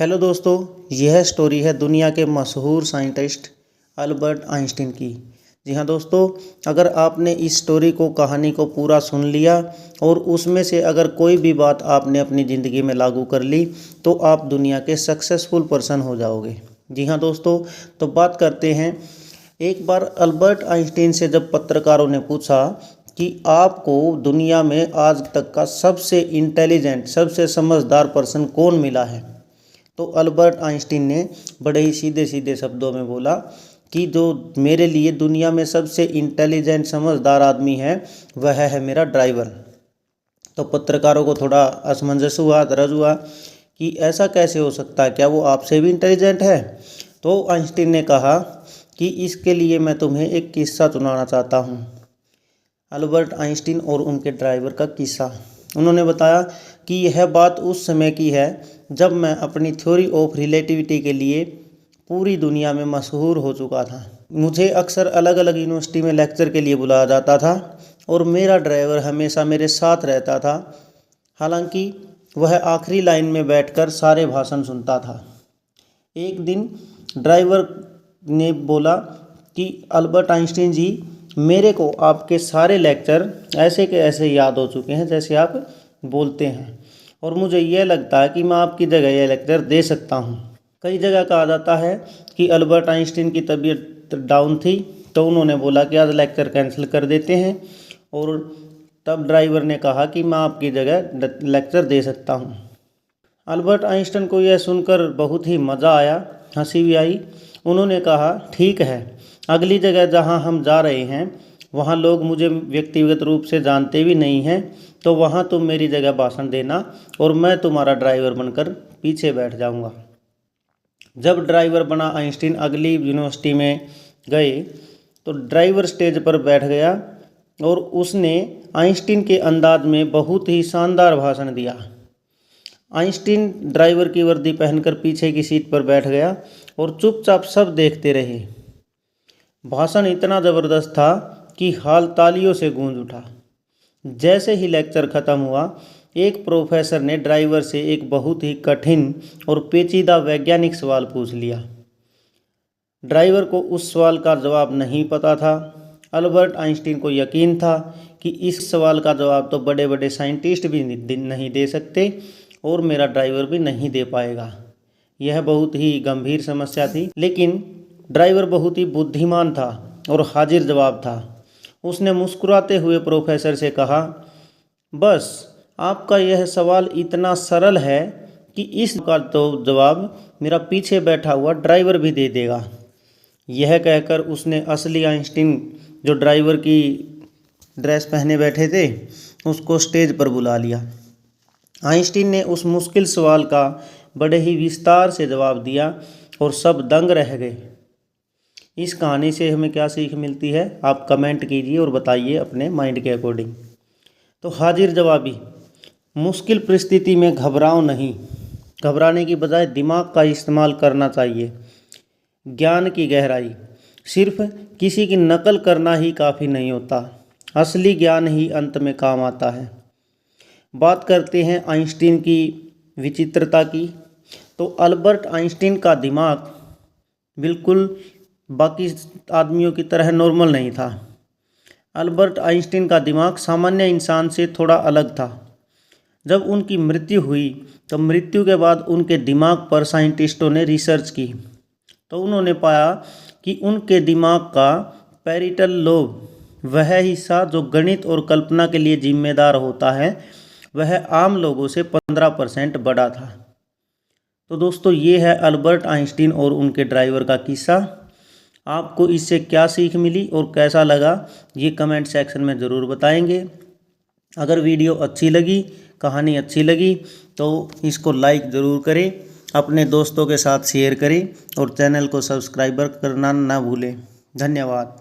Hello दोस्तों, यह story है दुनिया के मशहूर साइंटिस्ट अल्बर्ट आइंस्टीन की। जी हाँ दोस्तों, अगर आपने इस स्टोरी को कहानी को पूरा सुन लिया और उसमें से अगर कोई भी बात आपने अपनी ज़िंदगी में लागू कर ली तो आप दुनिया के सक्सेसफुल पर्सन हो जाओगे। जी हाँ दोस्तों, तो बात करते हैं। एक बार अल्बर्ट आइंस्टीन से जब पत्रकारों ने पूछा कि आपको दुनिया में आज तक का सबसे इंटेलिजेंट, सबसे समझदार पर्सन कौन मिला है, तो अल्बर्ट आइंस्टीन ने बड़े ही सीधे सीधे शब्दों में बोला कि जो मेरे लिए दुनिया में सबसे इंटेलिजेंट, समझदार आदमी है वह है मेरा ड्राइवर। तो पत्रकारों को थोड़ा असमंजस हुआ, दर्ज हुआ कि ऐसा कैसे हो सकता है, क्या वो आपसे भी इंटेलिजेंट है। तो आइंस्टीन ने कहा कि इसके लिए मैं तुम्हें एक किस्सा सुनाना चाहता हूँ। अल्बर्ट आइंस्टीन और उनके ड्राइवर का किस्सा। उन्होंने बताया कि यह बात उस समय की है जब मैं अपनी थ्योरी ऑफ रिलेटिविटी के लिए पूरी दुनिया में मशहूर हो चुका था। मुझे अक्सर अलग अलग यूनिवर्सिटी में लेक्चर के लिए बुलाया जाता था और मेरा ड्राइवर हमेशा मेरे साथ रहता था। हालांकि वह आखिरी लाइन में बैठकर सारे भाषण सुनता था। एक दिन ड्राइवर ने बोला कि अल्बर्ट आइंस्टीन जी, मेरे को आपके सारे लेक्चर ऐसे के ऐसे याद हो चुके हैं जैसे आप बोलते हैं, और मुझे यह लगता है कि मैं आपकी जगह यह लेक्चर दे सकता हूँ। कई जगह कहा जाता है कि अल्बर्ट आइंस्टीन की तबीयत डाउन थी, तो उन्होंने बोला कि आज लेक्चर कैंसिल कर देते हैं, और तब ड्राइवर ने कहा कि मैं आपकी जगह लेक्चर दे सकता हूँ। अल्बर्ट आइंस्टीन को यह सुनकर बहुत ही मज़ा आया, हंसी भी आई। उन्होंने कहा, ठीक है, अगली जगह जहाँ हम जा रहे हैं वहाँ लोग मुझे व्यक्तिगत रूप से जानते भी नहीं हैं, तो वहाँ तुम मेरी जगह भाषण देना और मैं तुम्हारा ड्राइवर बनकर पीछे बैठ जाऊँगा। जब ड्राइवर बना आइंस्टीन अगली यूनिवर्सिटी में गए तो ड्राइवर स्टेज पर बैठ गया और उसने आइंस्टीन के अंदाज में बहुत ही शानदार भाषण दिया। आइंस्टीन ड्राइवर की वर्दी पहनकर पीछे की सीट पर बैठ गया और चुपचाप सब देखते रहे। भाषण इतना ज़बरदस्त था कि हाल तालियों से गूंज उठा। जैसे ही लेक्चर ख़त्म हुआ, एक प्रोफेसर ने ड्राइवर से एक बहुत ही कठिन और पेचीदा वैज्ञानिक सवाल पूछ लिया। ड्राइवर को उस सवाल का जवाब नहीं पता था। अल्बर्ट आइंस्टीन को यकीन था कि इस सवाल का जवाब तो बड़े बड़े साइंटिस्ट भी नहीं दे सकते और मेरा ड्राइवर भी नहीं दे पाएगा। यह बहुत ही गंभीर समस्या थी, लेकिन ड्राइवर बहुत ही बुद्धिमान था और हाजिर जवाब था। उसने मुस्कुराते हुए प्रोफेसर से कहा, बस आपका यह सवाल इतना सरल है कि इसका तो जवाब मेरा पीछे बैठा हुआ ड्राइवर भी दे देगा। यह कहकर उसने असली आइंस्टीन, जो ड्राइवर की ड्रेस पहने बैठे थे, उसको स्टेज पर बुला लिया। आइंस्टीन ने उस मुश्किल सवाल का बड़े ही विस्तार से जवाब दिया और सब दंग रह गए। इस कहानी से हमें क्या सीख मिलती है, आप कमेंट कीजिए और बताइए अपने माइंड के अकॉर्डिंग। तो हाजिर जवाबी। मुश्किल परिस्थिति में घबराओ नहीं, घबराने की बजाय दिमाग का इस्तेमाल करना चाहिए। ज्ञान की गहराई। सिर्फ किसी की नकल करना ही काफ़ी नहीं होता, असली ज्ञान ही अंत में काम आता है। बात करते हैं आइंस्टीन की विचित्रता की। तो अल्बर्ट आइंस्टीन का दिमाग बिल्कुल बाकी आदमियों की तरह नॉर्मल नहीं था। अल्बर्ट आइंस्टीन का दिमाग सामान्य इंसान से थोड़ा अलग था। जब उनकी मृत्यु हुई तो मृत्यु के बाद उनके दिमाग पर साइंटिस्टों ने रिसर्च की, तो उन्होंने पाया कि उनके दिमाग का पैरिटल लोब, वह हिस्सा जो गणित और कल्पना के लिए जिम्मेदार होता है, वह आम लोगों से 15% बड़ा था। तो दोस्तों, ये है अल्बर्ट आइंस्टीन और उनके ड्राइवर का किस्सा। आपको इससे क्या सीख मिली और कैसा लगा, ये कमेंट सेक्शन में ज़रूर बताएंगे। अगर वीडियो अच्छी लगी, कहानी अच्छी लगी, तो इसको लाइक ज़रूर करें, अपने दोस्तों के साथ शेयर करें और चैनल को सब्सक्राइब करना ना भूलें। धन्यवाद।